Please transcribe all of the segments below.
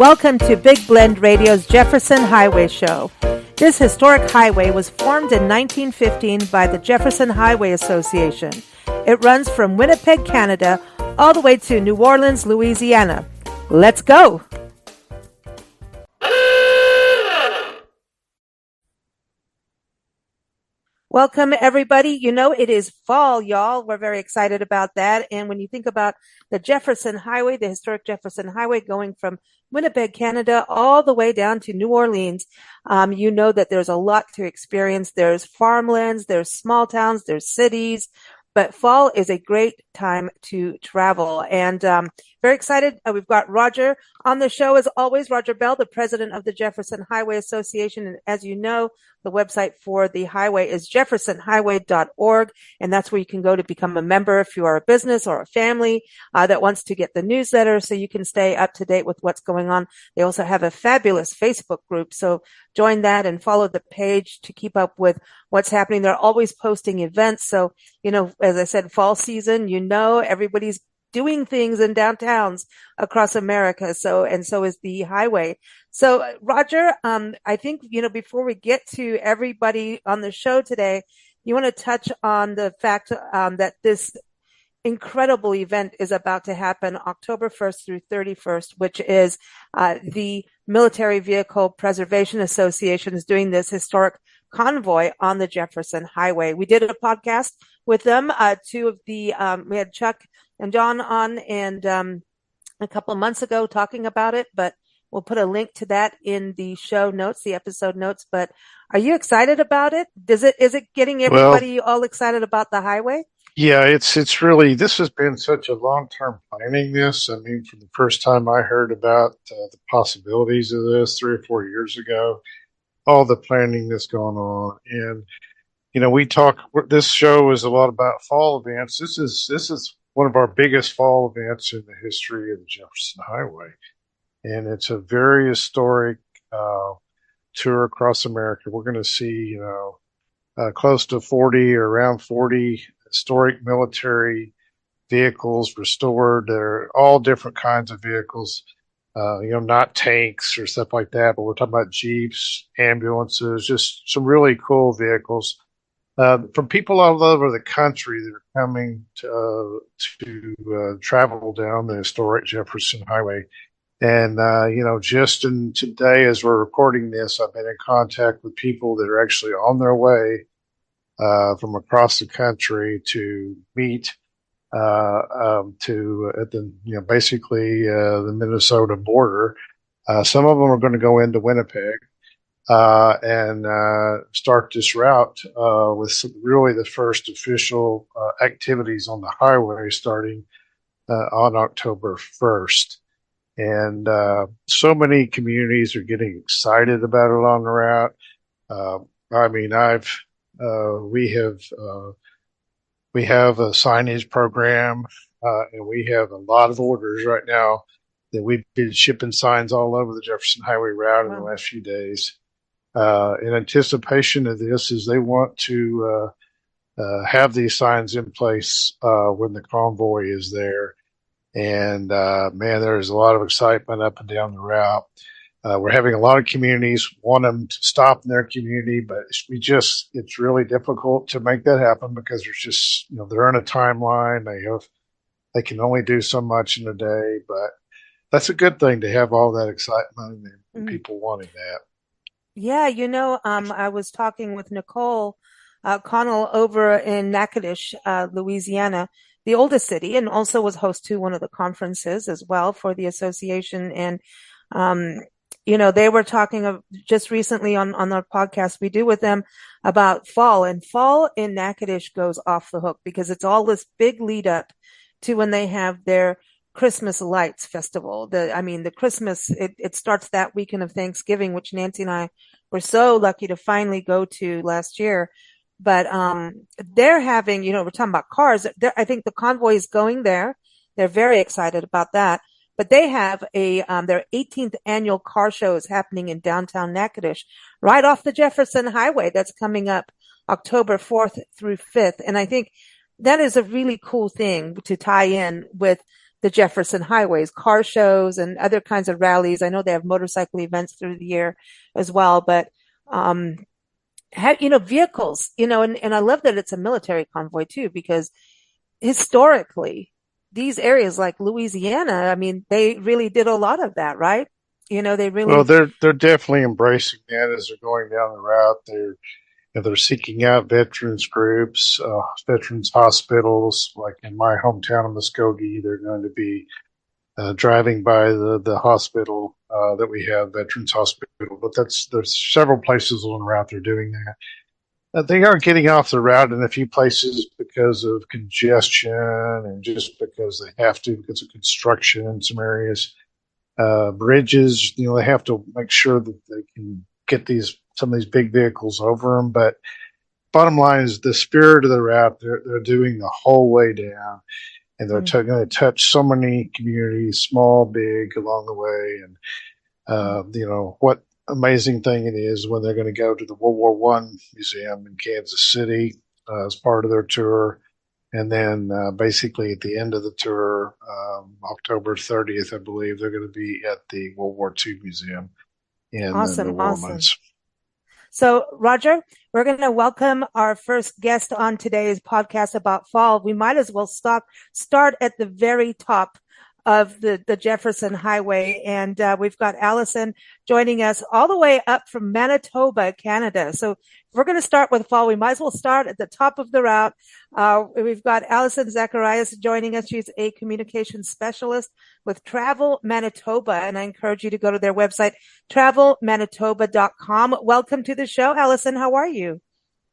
Welcome to Big Blend Radio's Jefferson Highway Show. This historic highway was formed in 1915 by the Jefferson Highway Association. It runs from Winnipeg, Canada, all the way to New Orleans, Louisiana. Let's go! Welcome, everybody. You know, it is fall, y'all. We're very excited about that. And when you think about the Jefferson Highway, the historic Jefferson Highway going from Winnipeg, Canada, all the way down to New Orleans, you know that there's a lot to experience. There's farmlands, there's small towns, there's cities, but fall is a great time to travel. And very excited. We've got Roger on the show, as always. Roger Bell, the president of the Jefferson Highway Association. And as you know, the website for the highway is jeffersonhighway.org. And that's where you can go to become a member if you are a business or a family that wants to get the newsletter so you can stay up to date with what's going on. They also have a fabulous Facebook group. So join that and follow the page to keep up with what's happening. They're always posting events. So, you know, as I said, fall season, you know, everybody's doing things in downtowns across America. So is the highway. So Roger, I think, you know, before we get to everybody on the show today, you want to touch on the fact that this incredible event is about to happen October 1st through 31st, which is the Military Vehicle Preservation Association is doing this historic convoy on the Jefferson Highway. We did a podcast with them. We had Chuck and John on and a couple of months ago talking about it, but we'll put a link to that in the show notes, the episode notes. But are you excited about it? Is it getting everybody all excited about the highway? Yeah, it's really, this has been such a long-term planning this. I mean, from the first time I heard about the possibilities of this 3 or 4 years ago, all the planning that's going on. And, you know, this show is a lot about fall events. This is one of our biggest fall events in the history of the Jefferson Highway. And it's a very historic tour across America. We're going to see, close to 40 or around 40 historic military vehicles restored. They're all different kinds of vehicles, not tanks or stuff like that, but we're talking about Jeeps, ambulances, just some really cool vehicles. From people all over the country that are coming to travel down the historic Jefferson Highway. And, just today as we're recording this, I've been in contact with people that are actually on their way from across the country to meet the Minnesota border. Some of them are going to go into Winnipeg and start this route with really the first official activities on the highway starting on October 1st. And so many communities are getting excited about it on the route. We have a signage program, and we have a lot of orders right now that we've been shipping signs all over the Jefferson Highway route in the last few days. In anticipation of this, is they want to have these signs in place when the convoy is there. And there's a lot of excitement up and down the route. We're having a lot of communities want them to stop in their community, but it's really difficult to make that happen because there's just, they're on a timeline. They can only do so much in a day, but that's a good thing to have all that excitement and people wanting that. Yeah. I was talking with Nicole Connell over in Natchitoches, Louisiana, the oldest city, and also was host to one of the conferences as well for the association. And, they were talking just recently on our podcast we do with them about fall, and fall in Natchitoches goes off the hook because it's all this big lead up to when they have their Christmas lights festival. The Christmas, it starts that weekend of Thanksgiving, which Nancy and I were so lucky to finally go to last year. But, they're having, we're talking about cars. I think the convoy is going there. They're very excited about that. But they have their 18th annual car show is happening in downtown Natchitoches, right off the Jefferson Highway. That's coming up October 4th through 5th. And I think that is a really cool thing to tie in with the Jefferson highways, car shows and other kinds of rallies. I know they have motorcycle events through the year as well, but um, vehicles, and I love that it's a military convoy too, because historically, these areas like Louisiana, I mean, they really did a lot of that, right? They Well, really, they're definitely embracing that as they're going down the route. They're seeking out veterans groups, veterans hospitals. Like in my hometown of Muskogee, they're going to be driving by the hospital that we have, Veterans Hospital. But there's several places on the route they're doing that. They are getting off the route in a few places because of congestion and just because they have to because of construction in some areas. Bridges, they have to make sure that they can get some of these big vehicles over them. But bottom line is the spirit of the route. They're doing the whole way down, and they're mm, going to touch so many communities, small, big, along the way. And mm, what amazing thing it is when they're going to go to the World War One museum in Kansas City as part of their tour. And then basically at the end of the tour, October 30th, I believe, they're going to be at the World War II Museum in awesome, New awesome. Orleans. So, Roger, we're going to welcome our first guest on today's podcast about fall. We might as well start at the very top of the Jefferson Highway. And we've got Allison joining us all the way up from Manitoba, Canada. So if we're going to start with fall, we might as well start at the top of the route. We've got Allison Zacharias joining us. She's a communications specialist with Travel Manitoba. And I encourage you to go to their website, travelmanitoba.com. Welcome to the show, Allison. How are you?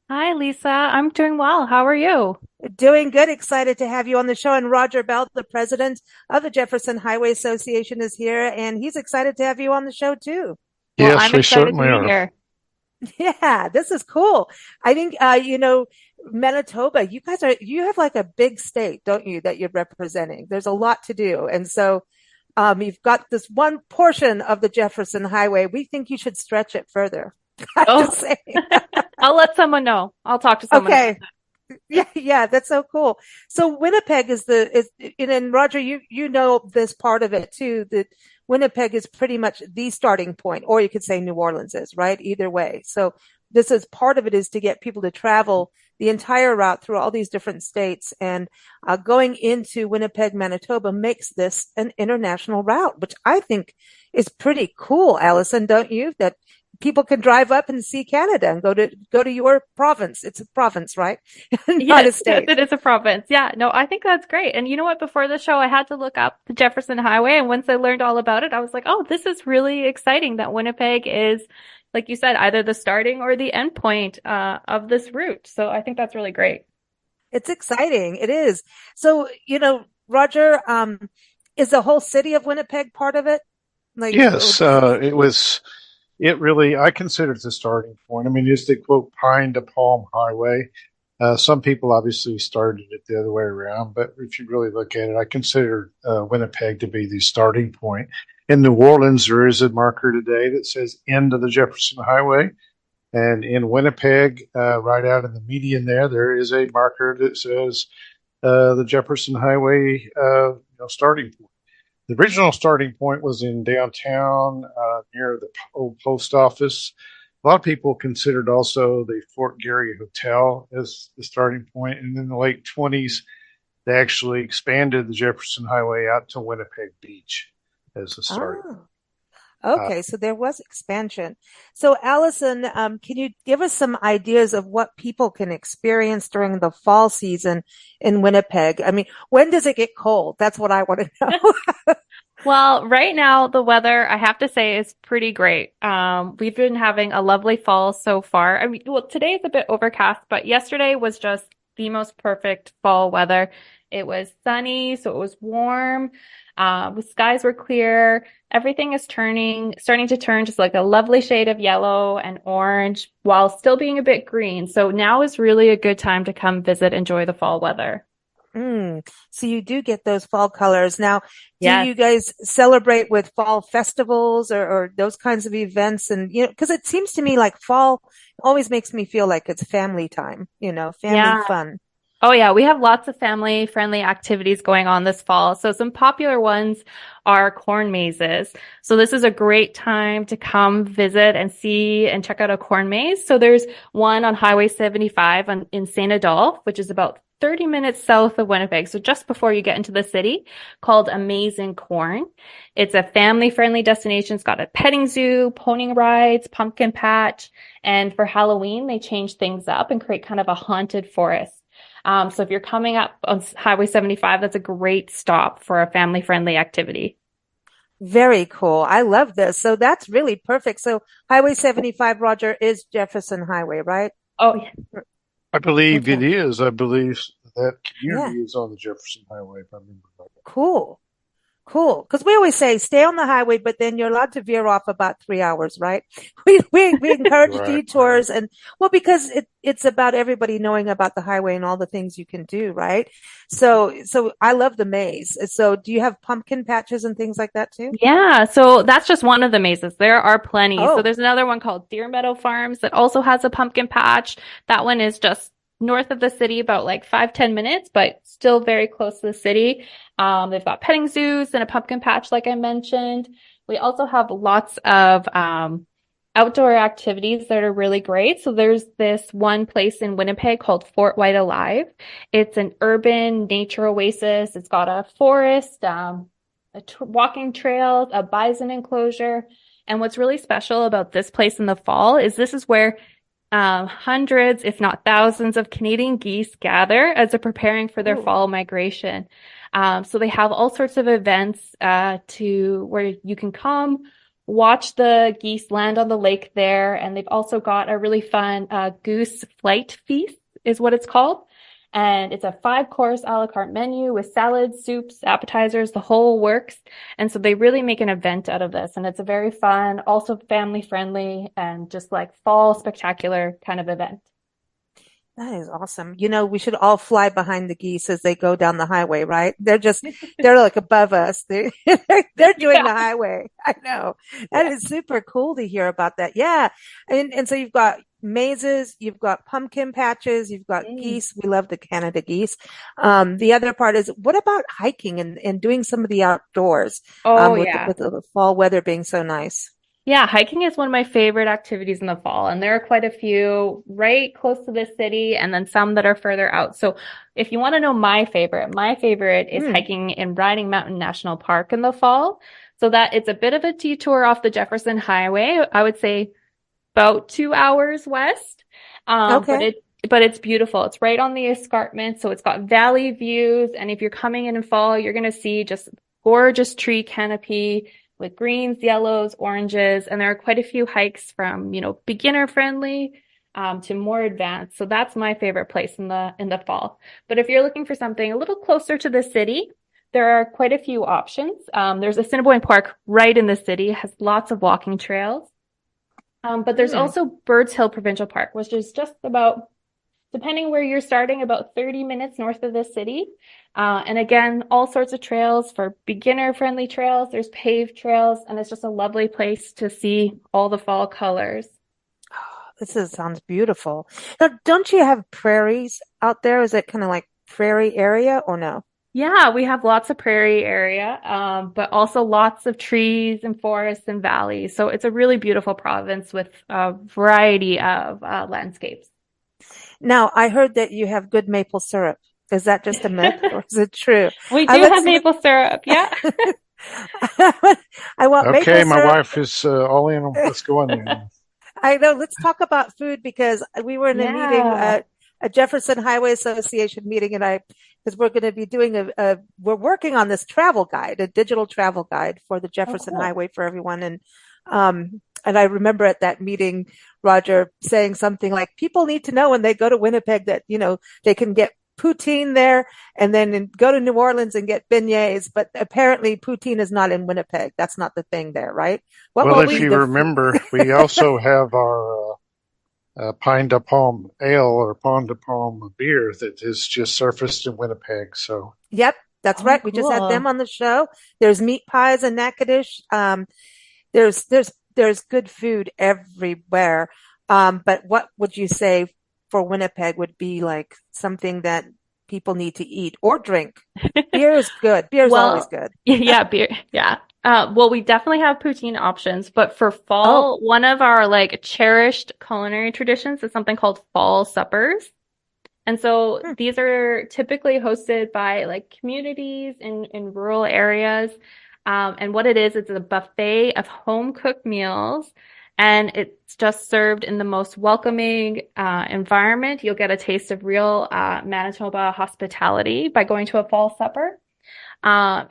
Hi, Lisa. I'm doing well. How are you? Doing good. Excited to have you on the show. And Roger Bell, the president of the Jefferson Highway Association, is here, and he's excited to have you on the show too. Well, Yes, I'm we excited to certainly be are. here. Yeah, this is cool. I think, Manitoba, you have like a big state, don't you, that you're representing? There's a lot to do. And so, you've got this one portion of the Jefferson Highway. We think you should stretch it further. I have to Oh, say. I'll let someone know. I'll talk to someone about Okay. Yeah, that's so cool. So Winnipeg and Roger, you know this part of it too, that Winnipeg is pretty much the starting point, or you could say New Orleans is, right? Either way. So this is part of it is to get people to travel the entire route through all these different states, and going into Winnipeg, Manitoba makes this an international route, which I think is pretty cool, Allison, don't you? That people can drive up and see Canada and go to your province. It's a province, right? Not a Yes, yes, state. it is a province. Yeah, no, I think that's great. And you know what? Before the show, I had to look up the Jefferson Highway. And once I learned all about it, I was like, oh, this is really exciting that Winnipeg is, like you said, either the starting or the end point of this route. So I think that's really great. It's exciting. It is. So, Roger, is the whole city of Winnipeg part of it? Like, Yes, I consider it the starting point. I mean, it's the quote Pine to Palm Highway. Some people obviously started it the other way around, but if you really look at it, I consider Winnipeg to be the starting point. In New Orleans, there is a marker today that says end of the Jefferson Highway. And in Winnipeg, right out in the median there is a marker that says the Jefferson Highway starting point. The original starting point was in downtown near the old post office. A lot of people considered also the Fort Garry Hotel as the starting point. And in the late 20s, they actually expanded the Jefferson Highway out to Winnipeg Beach as the starting. oh, Uh, okay. So there was expansion. So Allison, can you give us some ideas of what people can experience during the fall season in Winnipeg? I mean, when does it get cold? That's what I want to know. Well, right now, the weather, I have to say, is pretty great. We've been having a lovely fall so far. I mean, well, today is a bit overcast, but yesterday was just the most perfect fall weather. It was sunny, so it was warm. The skies were clear. Everything is starting to turn just like a lovely shade of yellow and orange while still being a bit green. So now is really a good time to come visit, enjoy the fall weather. So you do get those fall colors. Now, do Yes. you guys celebrate with fall festivals or those kinds of events? And, because it seems to me like fall always makes me feel like it's family time, family Yeah. fun. Oh yeah, we have lots of family-friendly activities going on this fall. So some popular ones are corn mazes. So this is a great time to come visit and see and check out a corn maze. So there's one on Highway 75 in St. Adolphe, which is about 30 minutes south of Winnipeg. So just before you get into the city, called Amazing Corn. It's a family-friendly destination. It's got a petting zoo, pony rides, pumpkin patch, and for Halloween, they change things up and create kind of a haunted forest. So if you're coming up on Highway 75, that's a great stop for a family-friendly activity. Very cool. I love this. So that's really perfect. So Highway 75, Roger, is Jefferson Highway, right? Oh, yeah. I believe it Okay. is. I believe that Yeah. community is on the Jefferson Highway, if I remember right. Cool. Cool. Because we always say stay on the highway, but then you're allowed to veer off about 3 hours, right? We encourage Right, right. detours and well, because it's about everybody knowing about the highway and all the things you can do, right? So I love the maze. So do you have pumpkin patches and things like that too? Yeah, so that's just one of the mazes. There are plenty. So Oh, there's another one called Deer Meadow Farms that also has a pumpkin patch. That one is just north of the city, about like 5, 10 minutes, but still very close to the city. They've got petting zoos and a pumpkin patch, like I mentioned. We also have lots of outdoor activities that are really great. So there's this one place in Winnipeg called Fort White Alive. It's an urban nature oasis. It's got a forest, walking trails, a bison enclosure. And what's really special about this place in the fall is this is where hundreds, if not thousands, of Canadian geese gather as they're preparing for their cool. fall migration. So they have all sorts of events to where you can come watch the geese land on the lake there, and they've also got a really fun goose flight feast, is what it's called. And it's a 5 course a la carte menu with salads, soups, appetizers, the whole works. And so they really make an event out of this. And it's a very fun, also family friendly, and just like fall spectacular kind of event. That is awesome. You know, we should all fly behind the geese as they go down the highway, right? They're like above us. They're doing Yeah. the highway. I know. That Yeah. is super cool to hear about that. Yeah. And so you've got mazes, you've got pumpkin patches, you've got Mm. geese. We love the Canada geese. The other part is what about hiking and doing some of the outdoors, Oh, with yeah. the fall weather being so nice? Yeah, hiking is one of my favorite activities in the fall, and there are quite a few right close to the city and then some that are further out. So if you want to know my favorite is Mm, hiking in Riding Mountain National Park in the fall. So that it's a bit of a detour off the Jefferson Highway. I would say about 2 hours west. But okay. it's beautiful. It's right on the escarpment, so it's got valley views. And if you're coming in fall, you're gonna see just gorgeous tree canopy with greens, yellows, oranges, and there are quite a few hikes from, beginner friendly to more advanced. So that's my favorite place in the fall. But if you're looking for something a little closer to the city, there are quite a few options. There's Assiniboine Park right in the city, has lots of walking trails. But there's Mm. also Birds Hill Provincial Park, which is just about, depending where you're starting, about 30 minutes north of the city. And again, all sorts of trails for beginner-friendly trails. There's paved trails, and it's just a lovely place to see all the fall colors. Sounds beautiful. Now, don't you have prairies out there? Is it kind of like prairie area or no? Yeah, we have lots of prairie area, but also lots of trees and forests and valleys. So it's a really beautiful province with a variety of landscapes. Now, I heard that you have good maple syrup. Is that just a myth or is it true? We I do have let's let, maple syrup. Yeah. I want maple Okay, my syrup. wife is all in. Let's go in there. I know. Let's talk about food because we were in a meeting, Yeah. a Jefferson Highway Association meeting, and because we're going to be doing we're working on this travel guide, a digital travel guide for the Oh, Jefferson cool. Highway for everyone. And I remember at that meeting, Roger saying something like, people need to know when they go to Winnipeg that, they can get poutine there and then go to New Orleans and get beignets. But apparently poutine is not in Winnipeg. That's not the thing there, right? What Well, Well, would if be we you the food? remember, we also have our Pine de Palm ale or Pine de Palm beer that has just surfaced in Winnipeg. So, Yep, that's Oh, right. We just had them cool. on the show. There's meat pies and Natchitoches. There's good food everywhere. But what would you say for Winnipeg would be like something that people need to eat or drink. Beer is good. Beer is always Well, good. yeah, beer, yeah. Well, we definitely have poutine options, but for Oh, fall, one of our like cherished culinary traditions is something called fall suppers. And so hmm. these are typically hosted by like communities in rural areas. And what it is, it's a buffet of home cooked meals, and it's just served in the most welcoming environment. You'll get a taste of real Manitoba hospitality by going to a fall supper.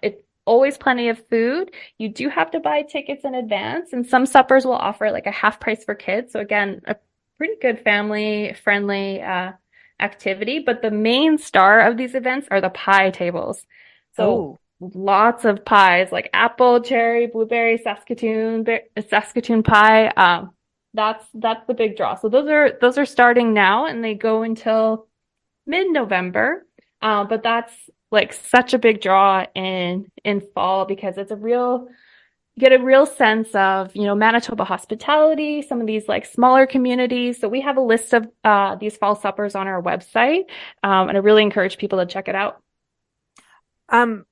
It's always plenty of food. You do have to buy tickets in advance, and some suppers will offer like a half price for kids. So again, a pretty good family friendly activity. But the main star of these events are the pie tables. So Oh, lots of pies like apple, cherry, blueberry, Saskatoon pie. That's the big draw. So those are starting now, and they go until mid-November. But that's like such a big draw in fall because it's a real you get a real sense of, Manitoba hospitality, some of these like smaller communities. So we have a list of these fall suppers on our website, and I really encourage people to check it out.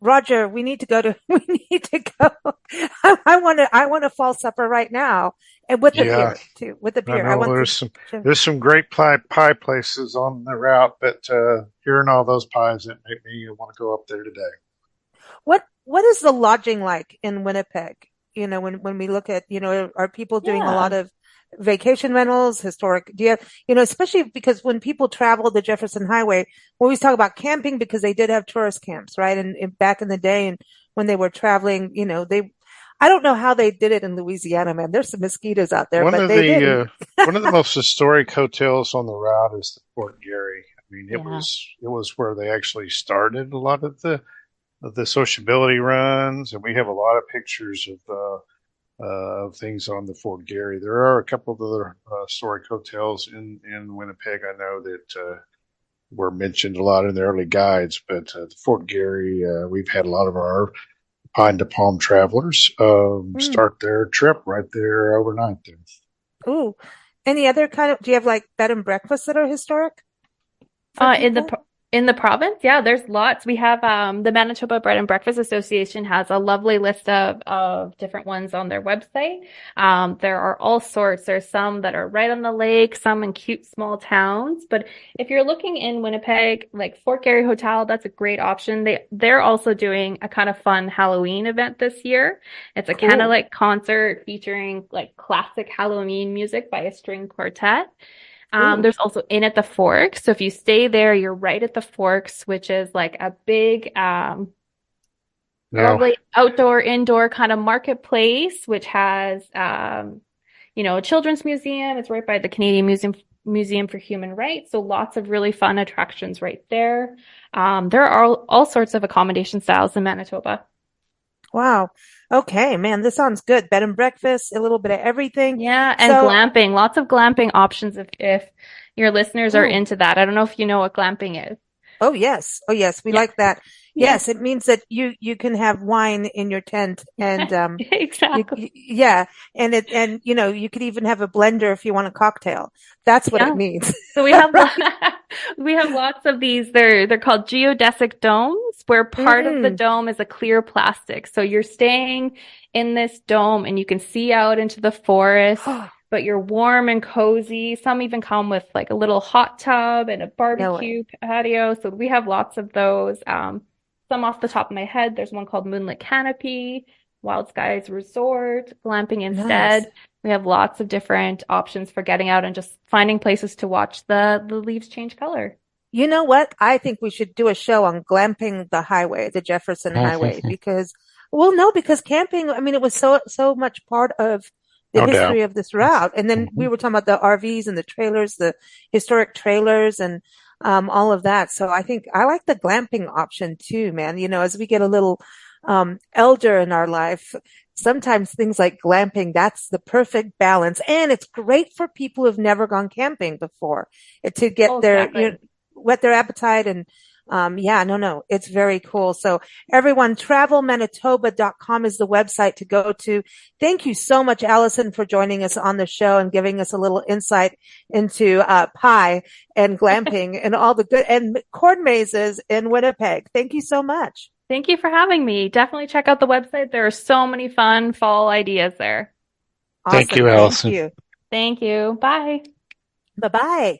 Roger, we need to go to, we need to go. I want a fall supper right now and with the Yeah, beer too, with the I beer. I know want to, there's some great pie places on the route, but hearing all those pies, it made me want to go up there today. what is the lodging like in Winnipeg? When we look at, are people doing a lot Yeah. of vacation rentals, historic, do you have, especially because when people travel the Jefferson Highway, we always talk about camping because they did have tourist camps, right? And back in the day and when they were traveling, I don't know how they did it in Louisiana, man. There's some mosquitoes out there, One but of they the didn't. one of the most historic hotels on the route is the Fort Garry. I mean, Yeah. it was where they actually started a lot of the sociability runs, and we have a lot of pictures of things on the Fort Garry. There are a couple of other historic hotels in Winnipeg. I know that were mentioned a lot in the early guides, but the Fort Garry, we've had a lot of our Pine to Palm travelers Mm. start their trip right there overnight there. Ooh. Any other do you have like bed and breakfasts that are historic for In the people? in the province, yeah, there's lots. We have the Manitoba Bread and Breakfast Association has a lovely list of different ones on their website. There are all sorts. There's some that are right on the lake, some in cute small towns. But if you're looking in Winnipeg, like Fort Garry Hotel, that's a great option. They're also doing a kind of fun Halloween event this year. It's a Cool. candlelight concert featuring like classic Halloween music by a string quartet. Ooh. There's also Inn at the Forks. So if you stay there, you're right at the Forks, which is like a big, Now, lovely outdoor, indoor kind of marketplace, which has, a children's museum. It's right by the Canadian Museum for Human Rights. So lots of really fun attractions right there. There are all sorts of accommodation styles in Manitoba. Wow. Okay, man, this sounds good. Bed and breakfast, a little bit of everything. Yeah, and So, glamping, lots of glamping options if your listeners are ooh. into that. I don't know if you know what glamping is. Oh yes. Oh yes. We Yeah. like that. Yeah. Yes, it means that you can have wine in your tent and Exactly. yeah, and you could even have a blender if you want a cocktail. That's what it Yeah. means. So we have we have lots of these. They're called geodesic domes, where part of the Mm. dome is a clear plastic. So you're staying in this dome and you can see out into the forest, but you're warm and cozy. Some even come with like a little hot tub and a No way. barbecue patio. So we have lots of those. Some off the top of my head, there's one called Moonlit Canopy, Wild Skies Resort, glamping Nice. instead. We have lots of different options for getting out and just finding places to watch the leaves change color. You know what? I think we should do a show on glamping the highway, the Jefferson Highway, because, well, no, because camping, I mean, it was so much part of the no doubt. history of this route. And then we Mhm. were talking about the RVs and the trailers, the historic trailers and, all of that. So I think I like the glamping option too, man. As we get a little, elder in our life, sometimes things like glamping, that's the perfect balance. And it's great for people who've never gone camping before to get Oh, exactly. whet their appetite and Yeah, no, it's very cool. So everyone, travelmanitoba.com is the website to go to. Thank you so much, Allison, for joining us on the show and giving us a little insight into pie and glamping and all the good and corn mazes in Winnipeg. Thank you so much. Thank you for having me. Definitely check out the website. There are so many fun fall ideas there. Awesome. Thank you, Allison. Thank you. Thank you. Bye. Bye-bye.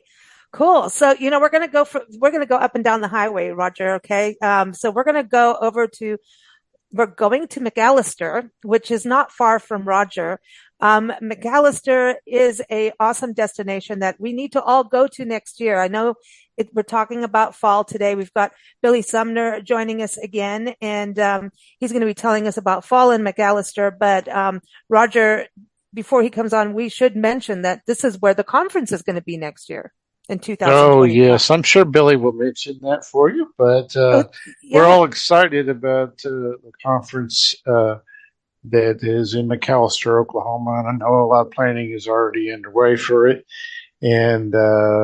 Cool. So, we're going to go up and down the highway, Roger. Okay. So we're going to McAllister, which is not far from Roger. McAllister is a awesome destination that we need to all go to next year. I know we're talking about fall today. We've got Billy Sumner joining us again, and he's going to be telling us about fall in McAllister. But Roger, before he comes on, we should mention that this is where the conference is going to be next year in 2020. Oh, yes. I'm sure Billy will mention that for you, but we're all excited about the conference that is in McAllister, Oklahoma. And I know a lot of planning is already underway for it. And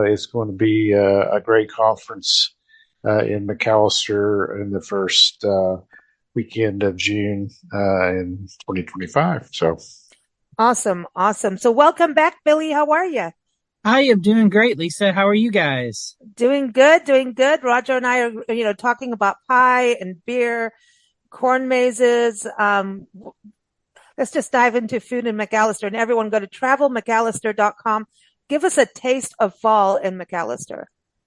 it's going to be a great conference in McAllister in the first weekend of June in 2025. So awesome. So welcome back, Billy. How are you? I am doing great, Lisa. How are you guys? Doing good. Roger and I are, talking about pie and beer, corn mazes. Let's just dive into food in McAllister, and everyone go to travelmcallister.com. Give us a taste of fall in McAllister.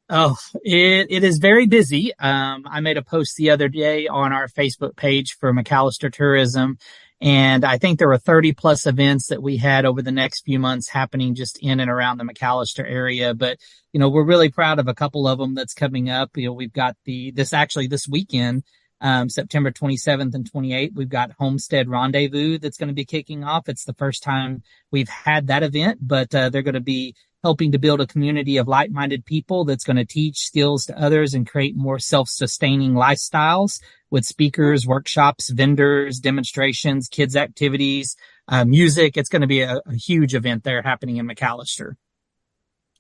Oh, it is very busy. I made a post the other day on our Facebook page for McAllister Tourism, and I think there were 30 plus events that we had over the next few months happening just in and around the McAllister area. But, we're really proud of a couple of them that's coming up. We've got this weekend, September 27th and 28th, we've got Homestead Rendezvous that's going to be kicking off. It's the first time we've had that event, but they're going to be helping to build a community of like-minded people that's going to teach skills to others and create more self-sustaining lifestyles with speakers, workshops, vendors, demonstrations, kids activities, music. It's going to be a huge event there happening in McAllister.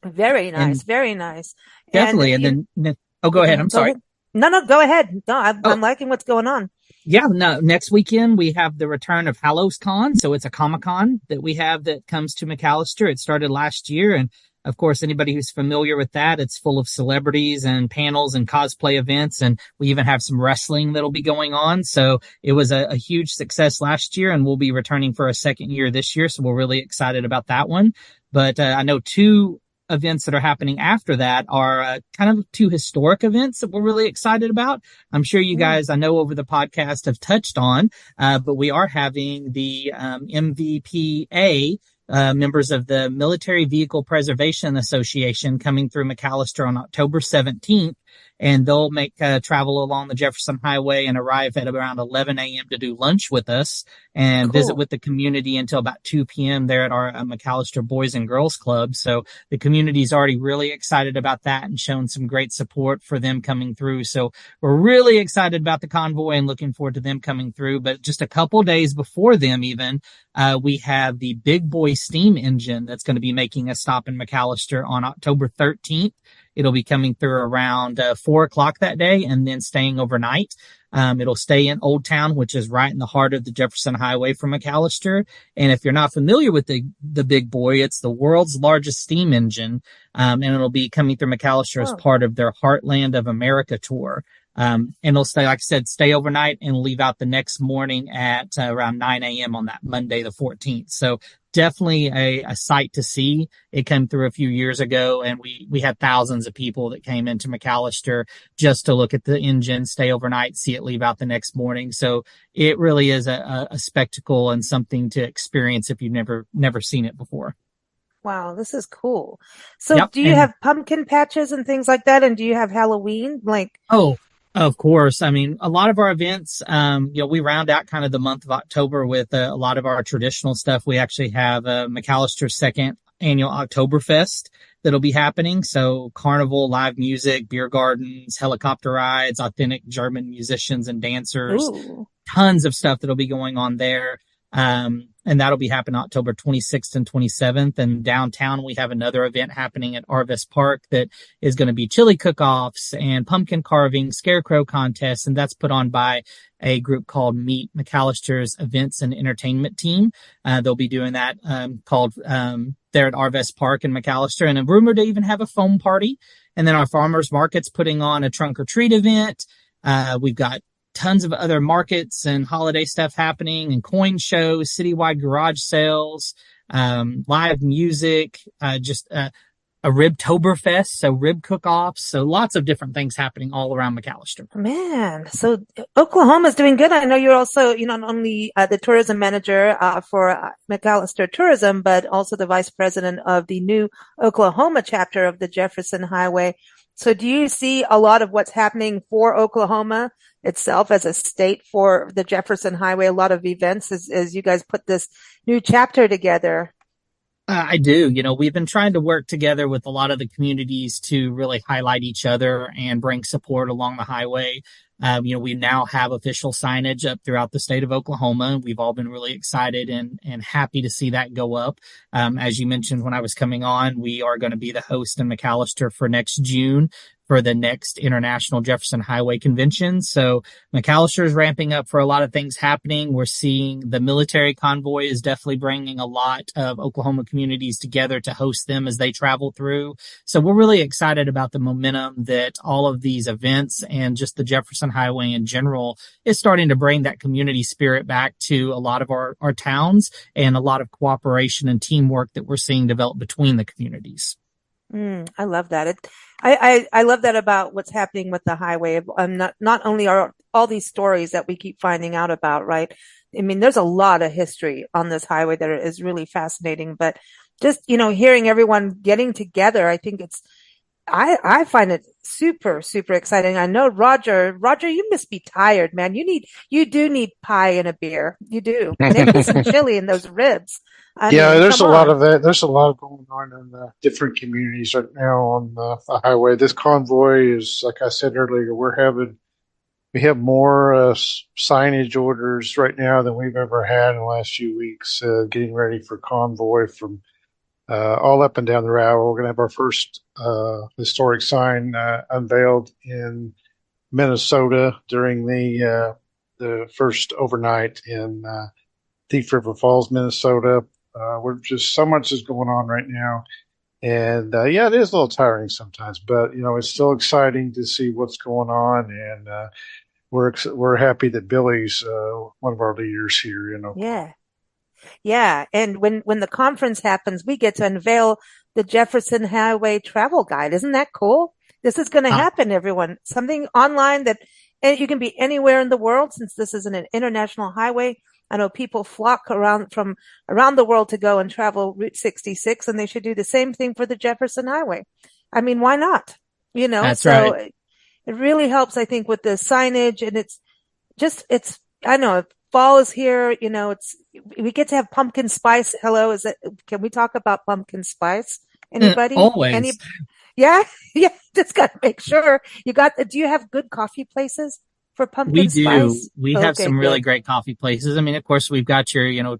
Very nice. Very nice. Definitely. And then, go ahead. I'm sorry. No, go ahead. No, I'm liking what's going on. Yeah, no, next weekend we have the return of HallowsCon. So it's a Comic-Con that we have that comes to McAllister. It started last year. And of course, anybody who's familiar with that, it's full of celebrities and panels and cosplay events. And we even have some wrestling that'll be going on. So it was a huge success last year, and we'll be returning for a second year this year. So we're really excited about that one. But I know two events that are happening after that are kind of two historic events that we're really excited about. I'm sure you guys, I know over the podcast have touched on, but we are having the MVPA, members of the Military Vehicle Preservation Association coming through McAllister on October 17th. And they'll make travel along the Jefferson Highway and arrive at around 11 a.m. to do lunch with us and visit with the community until about 2 p.m. there at our McAllister Boys and Girls Club. So the community is already really excited about that and shown some great support for them coming through. So we're really excited about the convoy and looking forward to them coming through. But just a couple days before them even, we have the Big Boy steam engine that's going to be making a stop in McAllister on October 13th. It'll be coming through around 4 o'clock that day and then staying overnight. It'll stay in Old Town, which is right in the heart of the Jefferson Highway from McAllister. And if you're not familiar with the Big Boy, it's the world's largest steam engine. And it'll be coming through McAllister as part of their Heartland of America tour. And it'll stay, like I said, stay overnight and leave out the next morning at around 9 a.m. on that Monday, the 14th. So definitely a sight to see. It came through a few years ago, and we had thousands of people that came into McAllister just to look at the engine, stay overnight, see it leave out the next morning. So it really is a spectacle and something to experience if you've never seen it before. Wow, this is cool. So do you have pumpkin patches and things like that? And do you have Halloween? Oh, of course. I mean, a lot of our events, we round out kind of the month of October with a lot of our traditional stuff. We actually have McAllister's second annual Oktoberfest that'll be happening. So carnival, live music, beer gardens, helicopter rides, authentic German musicians and dancers, tons of stuff that'll be going on there. and that'll be happening October 26th and 27th. And downtown, we have another event happening at Arvest Park that is going to be chili cook-offs and pumpkin carving, scarecrow contests, and that's put on by a group called Meet McAllister's Events and Entertainment Team. They'll be doing that called there at Arvest Park in McAllister, and a rumored to even have a foam party. And then our farmers market's putting on a trunk or treat event. We've got tons of other markets and holiday stuff happening, and coin shows, citywide garage sales, live music, just a Ribtoberfest, so rib cook-offs. So lots of different things happening all around McAllister. Man, so Oklahoma's doing good. I know you're also, not only the tourism manager for McAllister Tourism, but also the vice president of the new Oklahoma chapter of the Jefferson Highway. So do you see a lot of what's happening for Oklahoma itself as a state for the Jefferson Highway, a lot of events as you guys put this new chapter together? I do. We've been trying to work together with a lot of the communities to really highlight each other and bring support along the highway. We now have official signage up throughout the state of Oklahoma. We've all been really excited and happy to see that go up. As you mentioned when I was coming on, we are going to be the host in McAllister for next June for the next International Jefferson Highway Convention. So McAllister is ramping up for a lot of things happening. We're seeing the military convoy is definitely bringing a lot of Oklahoma communities together to host them as they travel through. So we're really excited about the momentum that all of these events and just the Jefferson Highway in general is starting to bring that community spirit back to a lot of our towns, and a lot of cooperation and teamwork that we're seeing develop between the communities. I love that. I love that about what's happening with the highway. Not only are all these stories that we keep finding out about, right? I mean, there's a lot of history on this highway that is really fascinating, but just, hearing everyone getting together, I think I find it super, super exciting. I know Roger, you must be tired, man. You do need pie and a beer. You do. Maybe some chili and those ribs. There's a lot of that. There's a lot going on in the different communities right now on the highway. This convoy is, like I said earlier, we have more signage orders right now than we've ever had in the last few weeks, getting ready for convoy from all up and down the route. We're going to have our first historic sign unveiled in Minnesota during the first overnight in Thief River Falls, Minnesota. We're just, so much is going on right now. And it is a little tiring sometimes, but it's still exciting to see what's going on. And we're happy that Billy's one of our leaders here in Oklahoma. Yeah. And when the conference happens, we get to unveil the Jefferson Highway Travel Guide. Isn't that cool? This is going to happen, everyone. Something online that you can be anywhere in the world, since this is an international highway. I know people flock from around the world to go and travel Route 66, and they should do the same thing for the Jefferson Highway. I mean, why not? That's right. It really helps, I think, with the signage, and I know fall is here, we get to have pumpkin spice. Hello, can we talk about pumpkin spice? Anybody? Always. Yeah. Just got to make sure do you have good coffee places for pumpkin spice? We have some really great coffee places. I mean, of course, we've got your,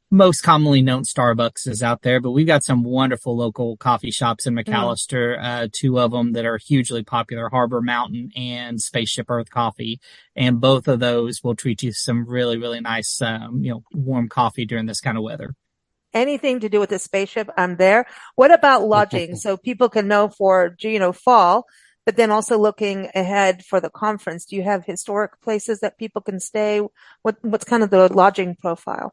most commonly known Starbucks is out there, but we've got some wonderful local coffee shops in McAllister, two of them that are hugely popular, Harbor Mountain and Spaceship Earth Coffee. And both of those will treat you some really, really nice, warm coffee during this kind of weather. Anything to do with the spaceship, I'm there. What about lodging? So people can know for, fall, but then also looking ahead for the conference. Do you have historic places that people can stay? What's kind of the lodging profile?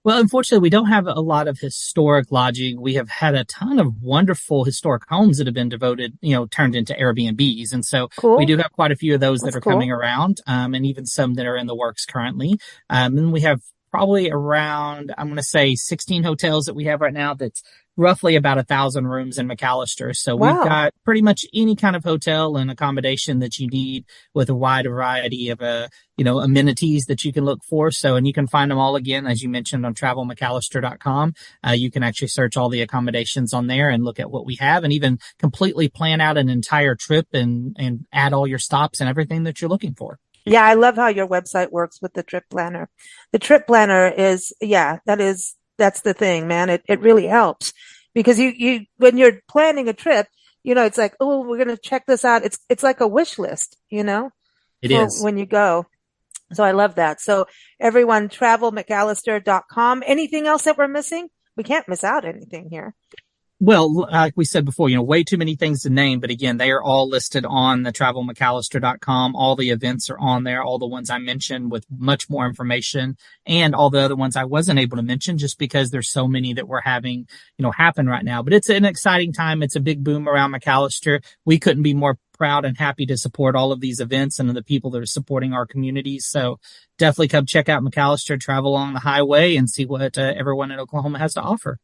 Well, unfortunately, we don't have a lot of historic lodging. We have had a ton of wonderful historic homes that have been turned into Airbnbs. And so we do have quite a few of those that are coming around, and even some that are in the works currently. And we have probably around, I'm going to say 16 hotels that we have right now. That's roughly about 1,000 rooms in McAllister. So we've got pretty much any kind of hotel and accommodation that you need, with a wide variety of, amenities that you can look for. So, and you can find them all again, as you mentioned, on travelmcallister.com. You can actually search all the accommodations on there and look at what we have, and even completely plan out an entire trip and add all your stops and everything that you're looking for. Yeah, I love how your website works with the trip planner. The trip planner is, that's the thing, man. It really helps because when you're planning a trip, it's like, oh, we're going to check this out. It's like a wish list, It for is. when you go. So I love that. So everyone, travelmcallister.com. Anything else that we're missing? We can't miss out anything here. Well, like we said before, way too many things to name, but again, they are all listed on the travelmcallister.com. All the events are on there, all the ones I mentioned with much more information, and all the other ones I wasn't able to mention just because there's so many that we're having, happen right now. But it's an exciting time. It's a big boom around McAllister. We couldn't be more proud and happy to support all of these events and the people that are supporting our communities. So definitely come check out McAllister, travel along the highway, and see what everyone in Oklahoma has to offer.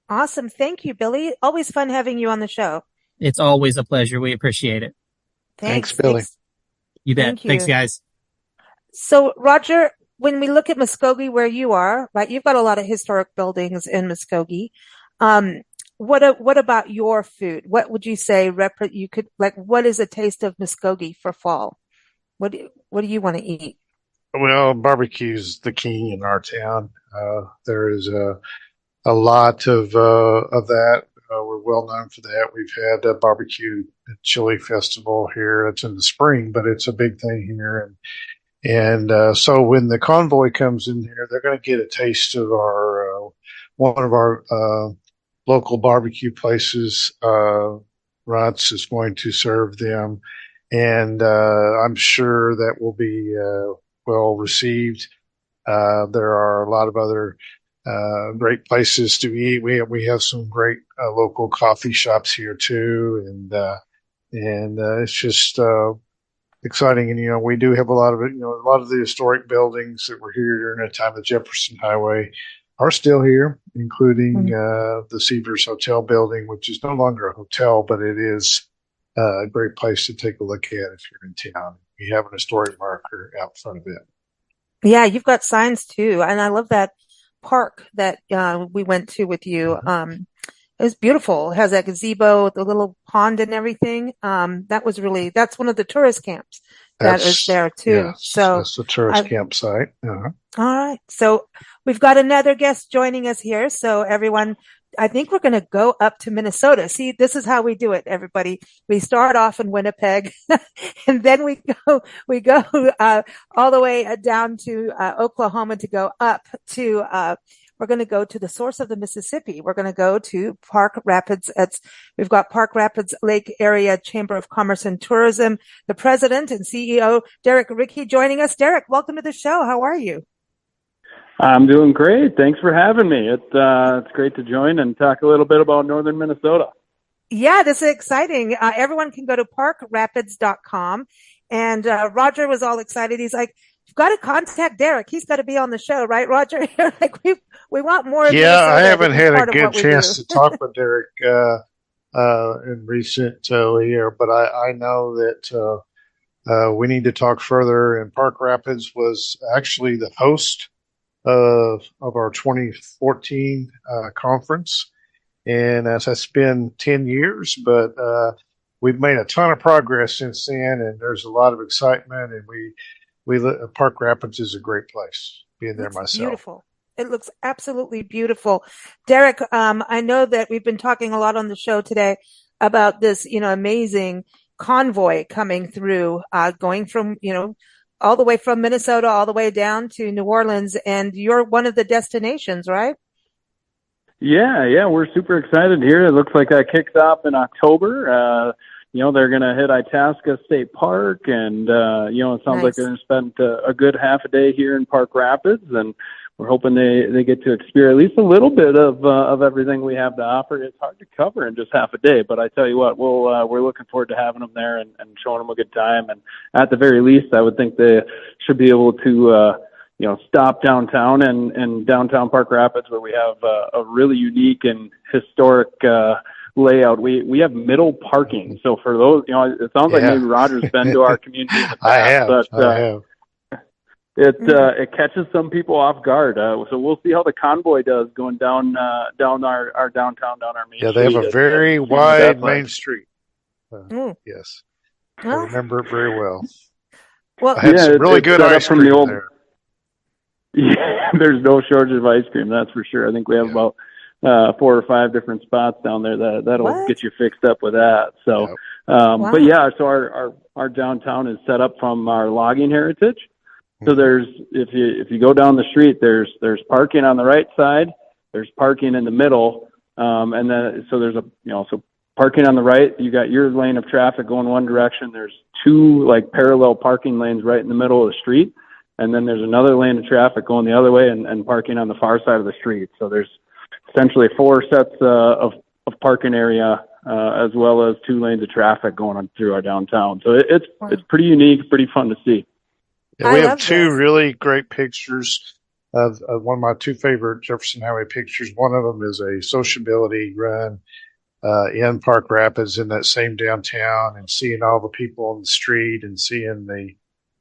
Awesome. Thank you, Billy. Always fun having you on the show. It's always a pleasure. We appreciate it. Thanks, Thanks. Billy. You bet. Thank Thanks, you. guys. So, Roger, when we look at Muskogee, where you are, right, you've got a lot of historic buildings in Muskogee. Um, what about your food? What would you say you could like? What is a taste of Muskogee for fall? What do you want to eat? Well, barbecue's the king in our town. There is a lot of that. We're well known for that. We've had a barbecue chili festival here. It's in the spring, but it's a big thing here. And so when the convoy comes in here, they're going to get a taste of our one of our local barbecue places. Ruts is going to serve them, and I'm sure that will be well received. There are a lot of other great places to eat. We have some great local coffee shops here too, and it's just exciting. And we do have a lot of it. A lot of the historic buildings that were here during the time of the Jefferson Highway are still here, including the Cedars Hotel building, which is no longer a hotel, but it is a great place to take a look at if you're in town. We have an historic marker out front of it. Yeah, you've got signs too, and I love that park that we went to with you. It was beautiful. It has that gazebo, the little pond and everything. That's one of the tourist camps that is there too. Yes, So that's the tourist I, campsite. Uh-huh. all right. So we've got another guest joining us here. So everyone, I think we're going to go up to Minnesota. See, this is how we do it, everybody. We start off in Winnipeg and then we go all the way down to Oklahoma to go up to we're going to go to the source of the Mississippi. We're going to go to Park Rapids. We've got Park Rapids Lake Area Chamber of Commerce and Tourism, the president and CEO, Derek Rickey, joining us. Derek, welcome to the show. How are you? I'm doing great. Thanks for having me. It's great to join and talk a little bit about northern Minnesota. Yeah, this is exciting. Everyone can go to parkrapids.com. And Roger was all excited. He's like, you've got to contact Derek. He's got to be on the show, right, Roger? Like we want more of Yeah, I Minnesota haven't to be had a part of good what we chance do. to talk with Derek in recent year, but I know that we need to talk further. And Park Rapids was actually the host of our 2014 conference, and as it's been 10 years, but we've made a ton of progress since then, and there's a lot of excitement. And Park Rapids is a great place. Being there It's myself. beautiful. It looks absolutely beautiful. Derek, I know that we've been talking a lot on the show today about this, amazing convoy coming through, going from, all the way from Minnesota all the way down to New Orleans, and you're one of the destinations, right? Yeah, we're super excited here. It looks like that kicks off in October. They're going to hit Itasca State Park, and, it sounds like they're going to spend a good half a day here in Park Rapids, and we're hoping they get to experience at least a little bit of everything we have to offer. It's hard to cover in just half a day, but I tell you what, we're looking forward to having them there and showing them a good time. And at the very least, I would think they should be able to, stop downtown and downtown Park Rapids, where we have a really unique and historic layout. We have middle parking. So for those, it sounds like maybe Roger's been to our community in the past. I have. It catches some people off guard. So we'll see how the convoy does going down our downtown, down our main street. Yeah, they have a very wide main street. Yes, I remember it very well. Well, I had some really it's good set up ice from cream the old. there. Yeah, there's no shortage of ice cream, that's for sure. I think we have about 4 or 5 different spots down there that'll what? get you fixed up with that. So, Yep. Wow. but yeah, so our downtown is set up from our logging heritage. So there's if you go down the street, there's parking on the right side, there's parking in the middle, and then so there's so parking on the right, you got your lane of traffic going one direction. There's 2 like parallel parking lanes right in the middle of the street. And then there's another lane of traffic going the other way and parking on the far side of the street. So there's essentially 4 sets of parking area as well as 2 lanes of traffic going on through our downtown. So it's pretty unique, pretty fun to see. Yeah, we I have love 2 this. really great pictures of one of my 2 favorite Jefferson Highway pictures. One of them is a sociability run in Park Rapids in that same downtown, and seeing all the people on the street and seeing the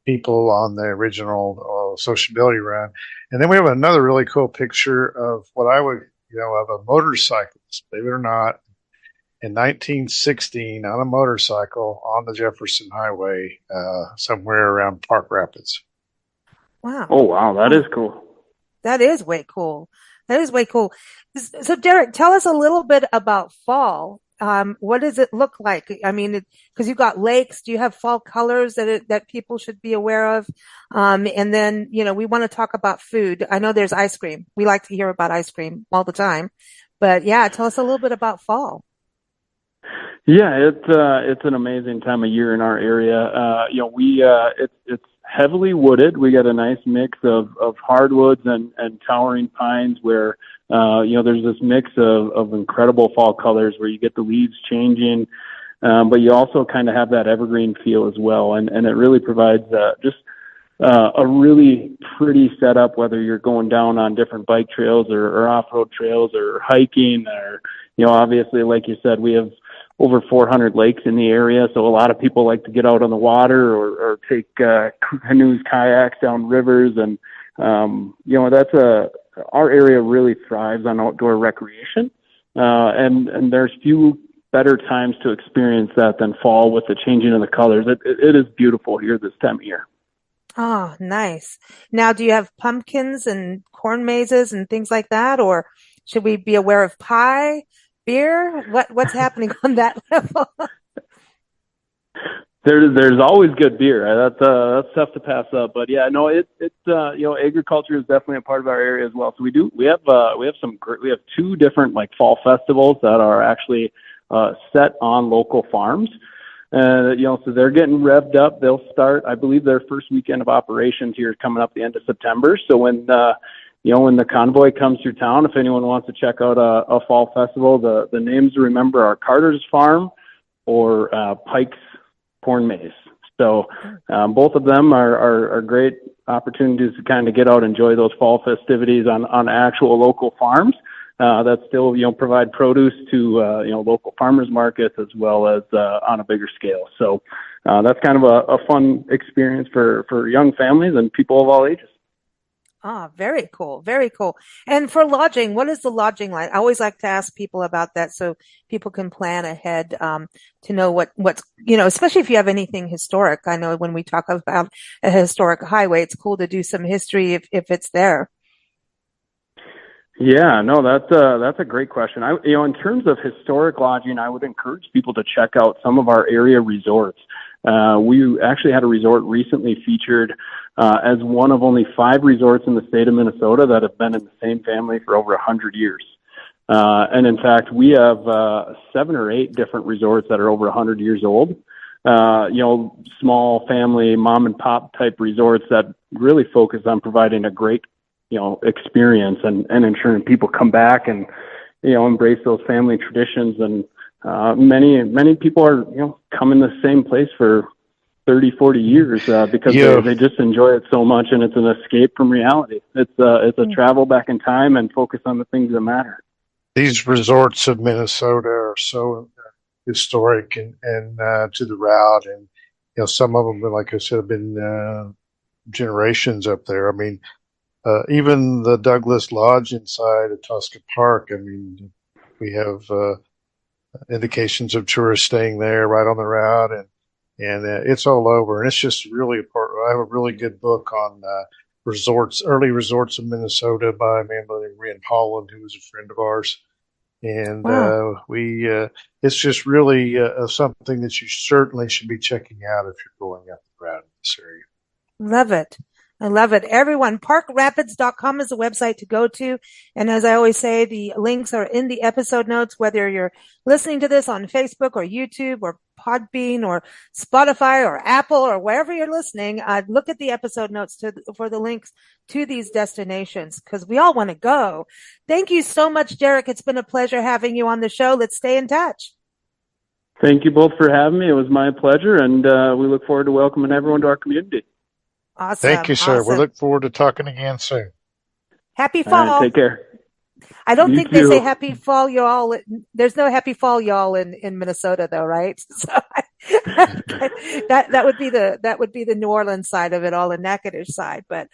people on the original sociability run. And then we have another really cool picture of what I would, of a motorcyclist, believe it or not, in 1916 on a motorcycle on the Jefferson Highway, somewhere around Park Rapids. Wow. Oh, wow. That is cool. That is way cool. That is way cool. So Derek, tell us a little bit about fall. What does it look like? I mean, because you've got lakes. Do you have fall colors that people should be aware of? And then, we want to talk about food. I know there's ice cream. We like to hear about ice cream all the time, but yeah, tell us a little bit about fall. Yeah, it's an amazing time of year in our area. It's heavily wooded. We got a nice mix of hardwoods and towering pines where there's this mix of incredible fall colors where you get the leaves changing, but you also kind of have that evergreen feel as well. And it really provides just a really pretty setup, whether you're going down on different bike trails or off-road trails or hiking or, obviously, like you said, we have over 400 lakes in the area. So a lot of people like to get out on the water or take canoes, kayaks down rivers. And, our area really thrives on outdoor recreation. And there's few better times to experience that than fall with the changing of the colors. It is beautiful here this time of year. Oh, nice. Now, do you have pumpkins and corn mazes and things like that? Or should we be aware of pie, beer? What's happening on that level? There's always good beer. That's tough to pass up. But yeah, no, agriculture is definitely a part of our area as well. So we have 2 different like fall festivals that are actually set on local farms. So they're getting revved up. They'll start, I believe, their first weekend of operations here coming up the end of September. So when the convoy comes through town, if anyone wants to check out a fall festival, the names to remember are Carter's Farm or Pike's Corn Maze. So both of them are great opportunities to kind of get out and enjoy those fall festivities on actual local farms that still provide produce to local farmers markets as well as on a bigger scale. So that's kind of a fun experience for young families and people of all ages. Ah, very cool. Very cool. And for lodging, what is the lodging like? I always like to ask people about that so people can plan ahead, to know what's, especially if you have anything historic. I know when we talk about a historic highway, it's cool to do some history if it's there. Yeah, no, that's a great question. In terms of historic lodging, I would encourage people to check out some of our area resorts. We actually had a resort recently featured as one of only 5 resorts in the state of Minnesota that have been in the same family for over 100 years. And in fact, we have 7 or 8 different resorts that are over 100 years old. Small family, mom and pop type resorts that really focus on providing a great experience and ensuring people come back and embrace those family traditions. And many people are come in the same place for 30, 40 years because they just enjoy it so much, and it's an escape from reality. It's a travel back in time and focus on the things that matter. These resorts of Minnesota are so historic and to the route, and some of them, like I said, have been generations up there. I mean, even the Douglas Lodge inside of Tosca Park. I mean, we have indications of tourists staying there right on the route, and and it's all over. And it's just really I have a really good book on early resorts in Minnesota by a man by the name of Rand Holland, who was a friend of ours. And Wow. it's just really something that you certainly should be checking out if you're going out around in this area. Love it. I love it. Everyone, parkrapids.com is the website to go to. And as I always say, the links are in the episode notes, whether you're listening to this on Facebook or YouTube or Podbean or Spotify or Apple or wherever you're listening. Look at the episode notes for the links to these destinations because we all want to go. Thank you so much, Derek. It's been a pleasure having you on the show. Let's stay in touch. Thank you both for having me. It was my pleasure, and we look forward to welcoming everyone to our community. Awesome. Thank you, sir. Awesome. We look forward to talking again soon. Happy fall. All right, take care. I don't You think too. they say happy fall, y'all. There's no happy fall, y'all, in Minnesota, though, right? So that would be the New Orleans side of it all, the Natchitoches side. But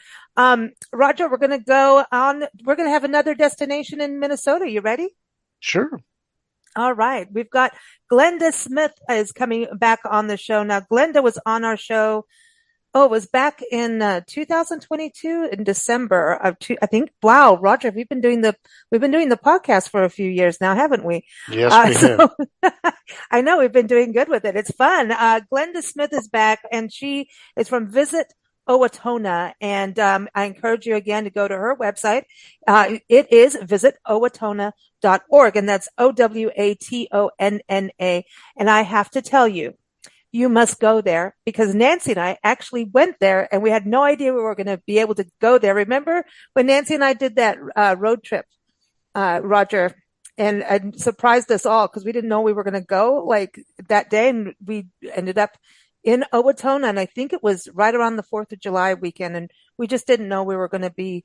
Roger, we're going to go on. We're going to have another destination in Minnesota. You ready? Sure. All right. We've got Glenda Smith is coming back on the show now. Glenda was on our show. Oh, it was back in 2022 in December of I think. Wow, Roger, we've been doing the podcast for a few years now, haven't we? Yes, we have. I know we've been doing good with it. It's fun. Glenda Smith is back, and she is from Visit Owatonna, and I encourage you again to go to her website. It is visitowatonna.org, and that's OWATONNA. And I have to tell you, you must go there because Nancy and I actually went there and we had no idea we were going to be able to go there. Remember when Nancy and I did that road trip, Roger, and surprised us all because we didn't know we were going to go like that day. And we ended up in Owatonna, and I think it was right around the 4th of July weekend. And we just didn't know we were going to be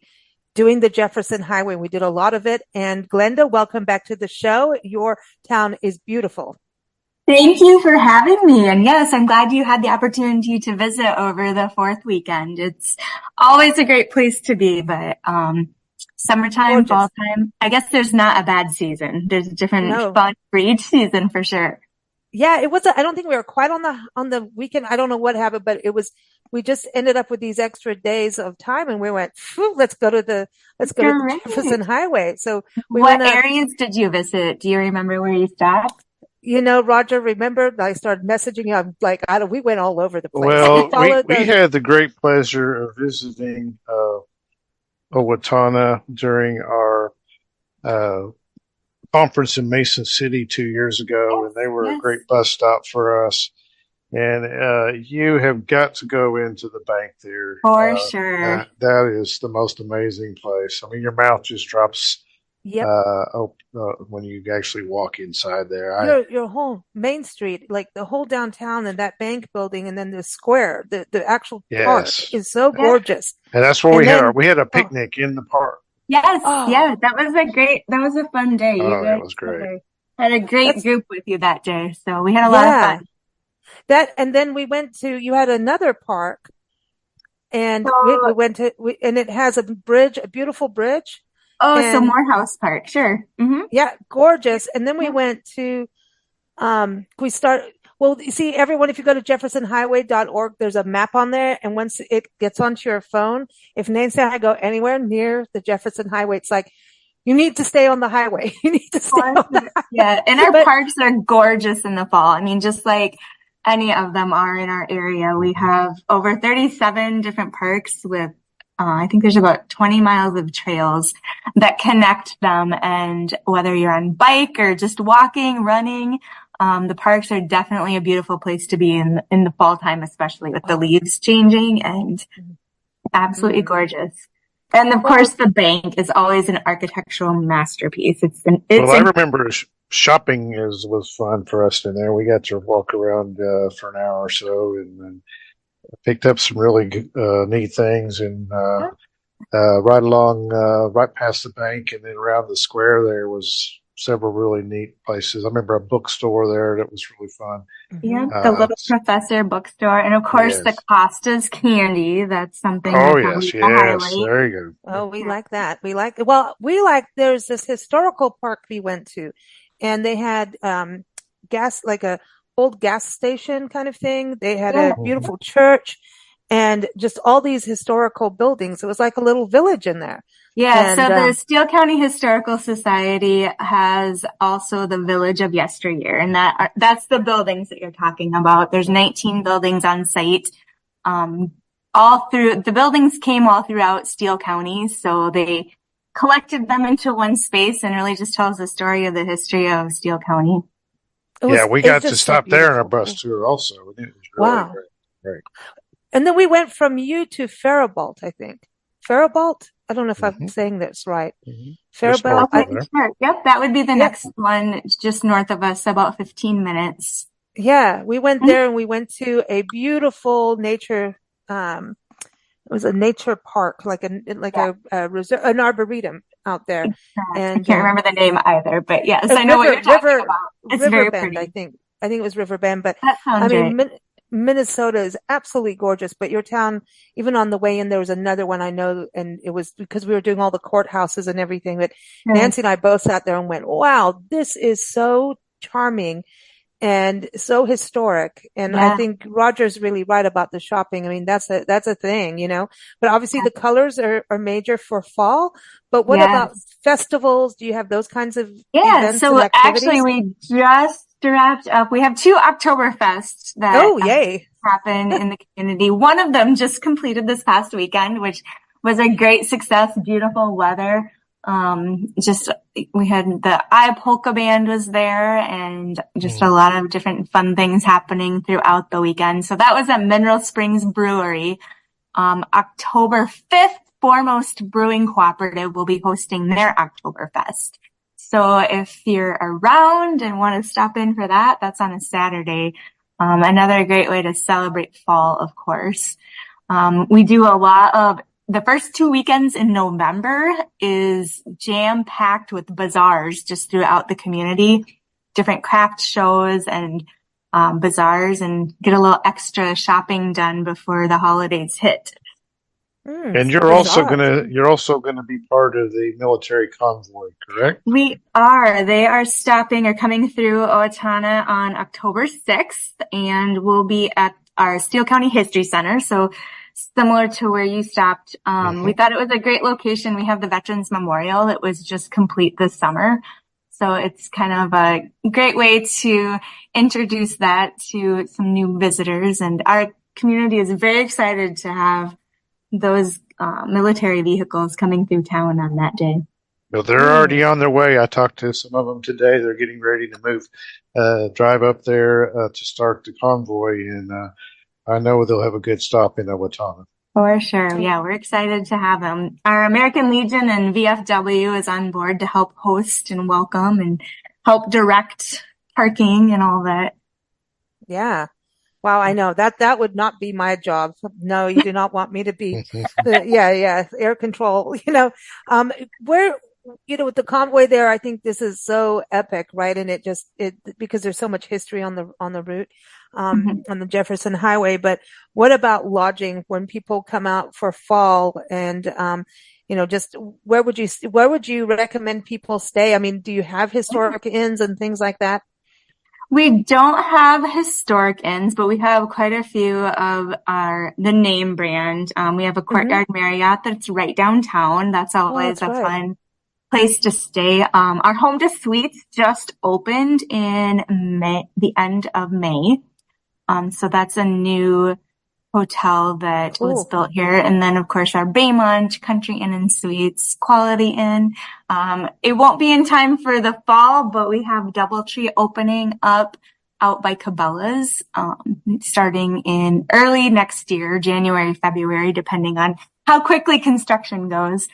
doing the Jefferson Highway. We did a lot of it. And Glenda, welcome back to the show. Your town is beautiful. Thank you for having me. And yes, I'm glad you had the opportunity to visit over the 4th weekend. It's always a great place to be, but summertime, fall time, I guess there's not a bad season. There's a different fun for each season for sure. Yeah, it was. I don't think we were quite on the weekend. I don't know what happened, but we just ended up with these extra days of time, and we went, let's go to the Jefferson Highway. So what areas did you visit? Do you remember where you stopped? You know, Roger, remember I started messaging you. I'm like, we went all over the place. Well, we had the great pleasure of visiting Owatonna during our conference in Mason City 2 years ago, and they were a great bus stop for us. And you have got to go into the bank there. For sure. That is the most amazing place. I mean, your mouth just drops. Yep. When you actually walk inside there, your whole Main Street, like the whole downtown and that bank building, and then the square, the actual park is so gorgeous. And that's where we had a picnic in the park. Yes, yeah, that was a fun day. It was great. Had a great group with you that day, so we had a lot of fun. And then we went to. You had another park, and we went to. And it has a bridge, a beautiful bridge. Oh, so Morehouse Park, sure. Mm-hmm. Yeah, gorgeous. And then we went to, you see, everyone, if you go to jeffersonhighway.org, there's a map on there. And once it gets onto your phone, if Nancy and I go anywhere near the Jefferson Highway, it's like, you need to stay on the highway. You need to stay on the highway. Yeah, and our parks are gorgeous in the fall. I mean, just like any of them are in our area. We have over 37 different parks with I think there's about 20 miles of trails that connect them. And whether you're on bike or just walking, running, the parks are definitely a beautiful place to be in the fall time, especially with the leaves changing, and absolutely gorgeous. And of course, the bank is always an architectural masterpiece. I remember shopping was fun for us in there. We got to walk around for an hour or so, and then picked up some really neat things, and right past the bank and then around the square there was several really neat places. I remember a bookstore there that was really fun. Yeah, the Little Professor bookstore, and of course the Costa's candy. That's something. Yes. There you go. Oh, we like that. There's this historical park we went to, and they had like a old gas station kind of thing. They had Yeah. a beautiful church and just all these historical buildings. It was like a little village in there. Yeah, so And the Steele County Historical Society has also the Village of Yesteryear, and that's the buildings that you're talking about. There's 19 buildings on site. The buildings came all throughout Steele County, so they collected them into one space and really just tells the story of the history of Steele County. We got to so stop there on a beautiful. bus tour also. It was really Wow. great. Right. And then we went from you to Faribault, I think. Faribault? I don't know if I'm saying this right. Faribault. north of there. Yep, that would be the next one, just north of us, about 15 minutes. Yeah, we went there and we went to a beautiful nature, it was a nature park, like a reserve, an arboretum out there. And I can't remember the name either, but yes, I know what you're talking about. It's very Riverbend, pretty. I think it was Riverbend, but That sounds right. Minnesota is absolutely gorgeous, but your town, even on the way in, there was another one I know, and it was because we were doing all the courthouses and everything that Nancy and I both sat there and went, wow, this is so charming and so historic. And I think Roger's really right about the shopping. I mean, that's a thing, but obviously the colors are major for fall. But what about festivals? Do you have those kinds of events so and activities? actually we just wrapped up. We have 2 Oktoberfests that happen in the community. One of them just completed this past weekend, which was a great success, beautiful weather. We had the Polka band was there and just a lot of different fun things happening throughout the weekend. So that was at Mineral Springs Brewery. October 5th, Foremost Brewing Cooperative will be hosting their Oktoberfest. So if you're around and want to stop in for that, that's on a Saturday. Another great way to celebrate fall, of course. We do a lot of the first 2 weekends in November is jam-packed with bazaars just throughout the community, different craft shows and bazaars, and get a little extra shopping done before the holidays hit. And you're also gonna be part of the military convoy, correct? We are. They are coming through Owatonna on October 6th, and we'll be at our Steele County History Center. So similar to where you stopped. We thought it was a great location. We have the Veterans Memorial that was just complete this summer. So it's kind of a great way to introduce that to some new visitors. And our community is very excited to have those military vehicles coming through town on that day. Well, they're already on their way. I talked to some of them today. They're getting ready to drive up there to start the convoy, and I know they'll have a good stop in Owatonna. For sure. Yeah, we're excited to have them. Our American Legion and VFW is on board to help host and welcome and help direct parking and all that. Yeah. Wow, I know that would not be my job. No, you do not want me to be air control, with the convoy there, I think this is so epic, right? And it because there's so much history on the route, on the Jefferson Highway. But what about lodging when people come out for fall and, just where would you recommend people stay? I mean, do you have historic inns and things like that? We don't have historic inns, but we have quite a few of the name brand. We have a Courtyard Marriott that's right downtown. That's always a fun place to stay. Our Home to Suites just opened in the end of May. So that's a new hotel that was built here. And then, of course, our Baymont Country Inn and Suites, Quality Inn. It won't be in time for the fall, but we have Doubletree opening up out by Cabela's, starting in early next year, January, February, depending on how quickly construction goes.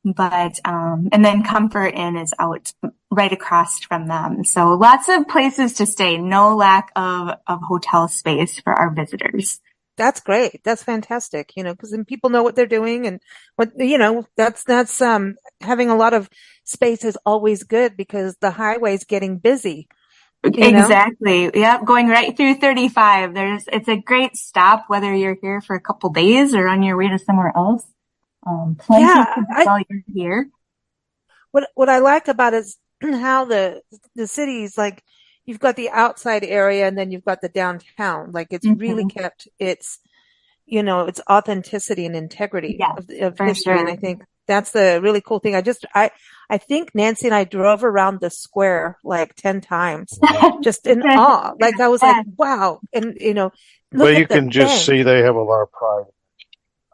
But, and then Comfort Inn is out right across from them. So lots of places to stay, no lack of hotel space for our visitors. That's great. That's fantastic, because then people know what they're doing and that's having a lot of space is always good because the highway's getting busy. Exactly. Yep. Going right through 35. It's a great stop, whether you're here for a couple days or on your way to somewhere else. Plenty while you're here. What I like about it is how the city's like, you've got the outside area and then you've got the downtown. Like it's really Hmm. kept its, its authenticity and integrity Yes, of for history. And sure. I think that's the really cool thing. I think Nancy and I drove around the square like 10 times, just in awe. Like I was like, Yeah, wow. And, But look you at the can just bank. see they have a lot of pride.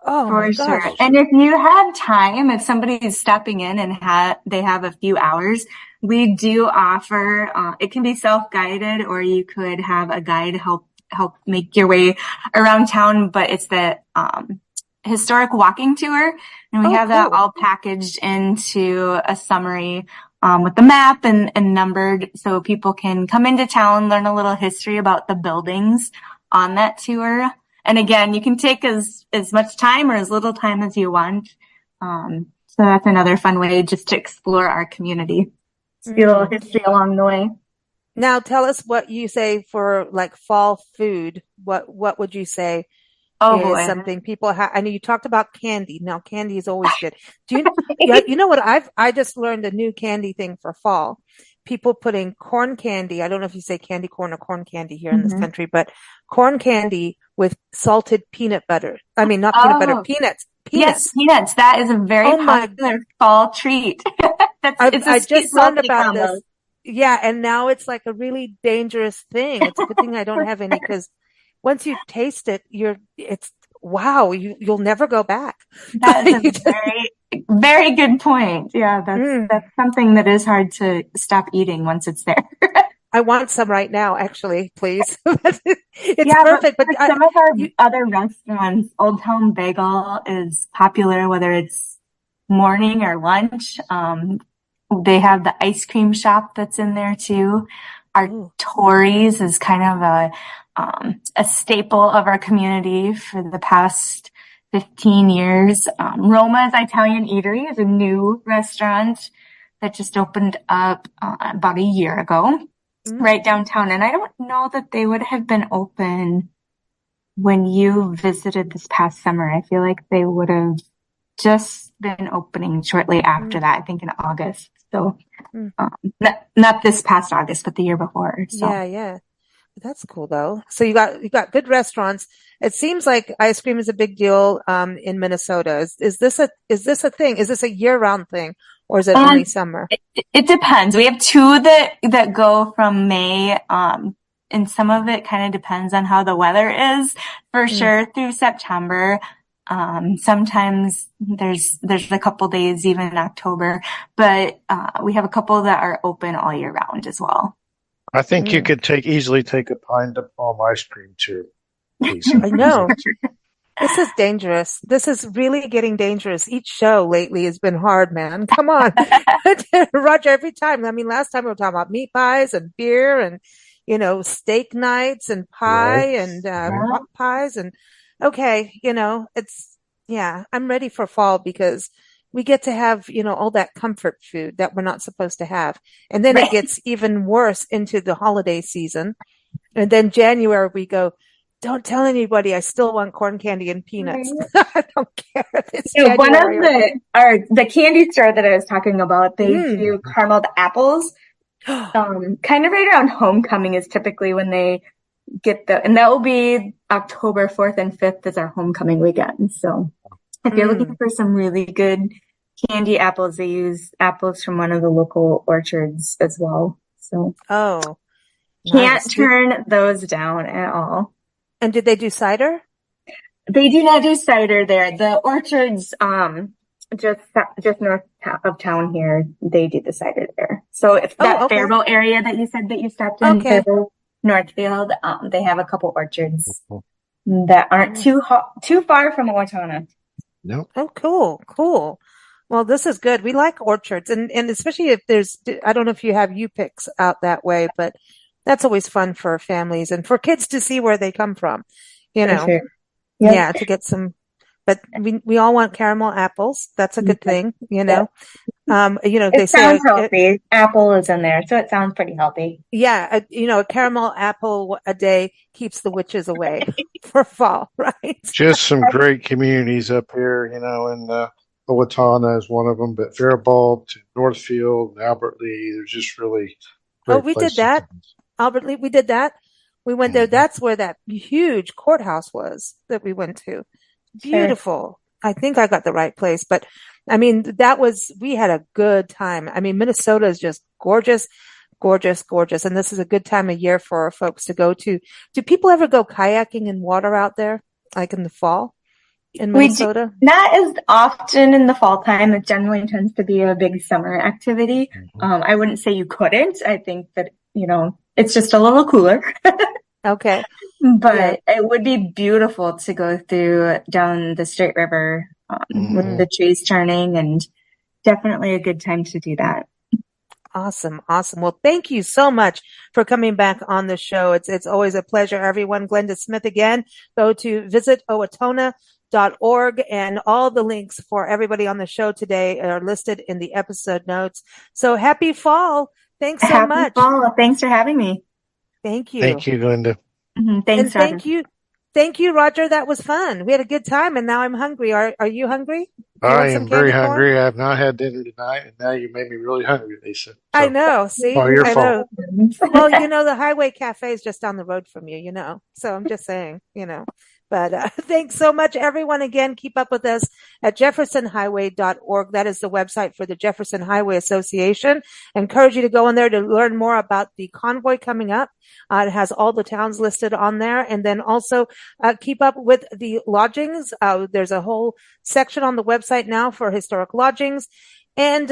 Oh my for sure. gosh. And if you have time, if somebody is stepping in and they have a few hours, we do offer, it can be self-guided or you could have a guide help make your way around town, but it's the, historic walking tour. And we Oh, have that cool. all packaged into a summary, with the map and numbered so people can come into town, learn a little history about the buildings on that tour. And again, you can take as much time or as little time as you want. So that's another fun way just to explore our community. See a little Mm. history along the way. Now tell us what you say for like fall food. What would you say Oh is boy. something people have? I know you talked about candy. Now candy is always good. Yeah, you know what I just learned a new candy thing for fall. People putting corn candy. I don't know if you say candy corn or corn candy here in this Hmm. country, but corn candy with salted peanut butter. I mean, not peanut butter, Oh, peanuts, yes, peanuts. peanuts. That is a very Oh my, popular fall treat. It's a I sweet just learned salty about combo. this. Yeah, and now it's like a really dangerous thing. It's a good thing I don't have any because once you taste it, it's wow, you'll never go back. That is a You just- very, very good point. Yeah, Mm, that's something that is hard to stop eating once it's there. I want some right now, actually, please. It's Yeah, but perfect, but for some of our you, other restaurants, Old Town Bagel is popular, whether it's morning or lunch. They have the ice cream shop that's in there too. Our oh, Tories is kind of a staple of our community for the past 15 years. Roma's Italian Eatery is a new restaurant that just opened up about a year ago, mm, right downtown. And I don't know that they would have been open when you visited this past summer. I feel like they would have just been opening shortly after mm, that, I think in August. So, mm. not this past August, but the year before. So, Yeah, yeah. That's cool though. So you got good restaurants. It seems like ice cream is a big deal in Minnesota. Is this a thing? Is this a year-round thing or is it only um, summer? it depends. We have two that go from May, and some of it kind of depends on how the weather is for Mm, sure through September. Sometimes there's a couple days even in October, but we have a couple that are open all year round as well. I think you mm. could easily take a pint of palm ice cream to Pisa. I know. This is dangerous. This is really getting dangerous. Each show lately has been hard, man. Come on. Roger, every time. I mean, last time we were talking about meat pies and beer and, steak nights and Right. pie and Right. pot pies. And okay, yeah, I'm ready for fall because we get to have, all that comfort food that we're not supposed to have. And then it Right. gets even worse into the holiday season. And then January we go, don't tell anybody. I still want corn candy and peanuts. Right. I don't care if it's Yeah, one of January or the candy store that I was talking about, they mm. do carameled apples. Kind of right around homecoming is typically when they get and that will be October 4th and 5th is our homecoming weekend. So if you're looking Mm. for some really good candy apples, they use apples from one of the local orchards as well. So Oh, can't nice. turn those down at all. And did they do cider? They do not do cider there. The orchards, just north of town here, they do the cider there. So if Oh, that okay. Faribault area that you said that you stopped in, Okay. Faribault, Northfield, they have a couple orchards that aren't Mm. too far from Owatonna. No. Oh, cool, cool. Well, this is good. We like orchards and especially if I don't know if you have U-Picks out that way, but that's always fun for families and for kids to see where they come from, you For know. sure. Yep. Yeah, to get some, but we all want caramel apples. That's a good thing, Yep. they It sounds say, healthy. Apple is in there, so it sounds pretty healthy. yeah, a caramel apple a day keeps the witches away for fall, right? Just some great communities up here, and Owatonna is one of them, but Faribault, Northfield, and Albert Lee, they're just really Oh, great we did places. that. Albert Lee. We did that. We went there. That's where that huge courthouse was that we went to. Beautiful. Sure. I think I got the right place, but I mean, we had a good time. I mean, Minnesota is just gorgeous, gorgeous, gorgeous. And this is a good time of year for folks to go to. Do people ever go kayaking in water out there, like in the fall in Minnesota? Not as often in the fall time. It generally tends to be a big summer activity. I wouldn't say you couldn't. I think that, it's just a little cooler. Okay. But it would be beautiful to go down the Straight River with the trees turning, and definitely a good time to do that. Awesome. Awesome. Well, thank you so much for coming back on the show. It's always a pleasure, everyone. Glenda Smith again. Go to visit owatonna.org, and all the links for everybody on the show today are listed in the episode notes. So happy fall. Thanks so much. Happy fall. Thanks for having me. Thank you. Thank you, Glenda. Thanks, and thank you. Thank you, Roger. That was fun. We had a good time, and now I'm hungry. Are you hungry? I am very hungry. I have not had dinner tonight, and now you made me really hungry, Lisa. So, I know. See? All your fault. Well, the Highway Cafe is just down the road from you, So I'm just saying, But thanks so much, everyone. Again, keep up with us at jeffersonhighway.org. That is the website for the Jefferson Highway Association. I encourage you to go in there to learn more about the convoy coming up. It has all the towns listed on there. And then also keep up with the lodgings. There's a whole section on the website now for historic lodgings. And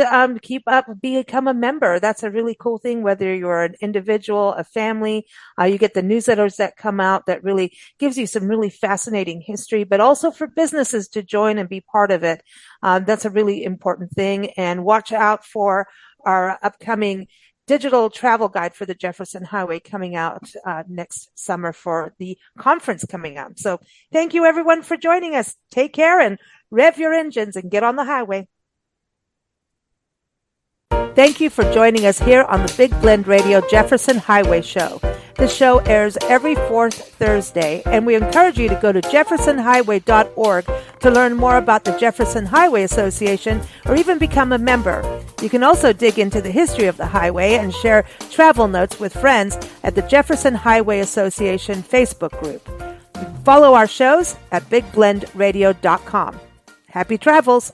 become a member. That's a really cool thing, whether you're an individual, a family. You get the newsletters that come out that really gives you some really fascinating history, but also for businesses to join and be part of it. That's a really important thing. And watch out for our upcoming digital travel guide for the Jefferson Highway coming out next summer for the conference coming up. So thank you, everyone, for joining us. Take care and rev your engines and get on the highway. Thank you for joining us here on the Big Blend Radio Jefferson Highway Show. The show airs every fourth Thursday, and we encourage you to go to jeffersonhighway.org to learn more about the Jefferson Highway Association or even become a member. You can also dig into the history of the highway and share travel notes with friends at the Jefferson Highway Association Facebook group. Follow our shows at bigblendradio.com. Happy travels!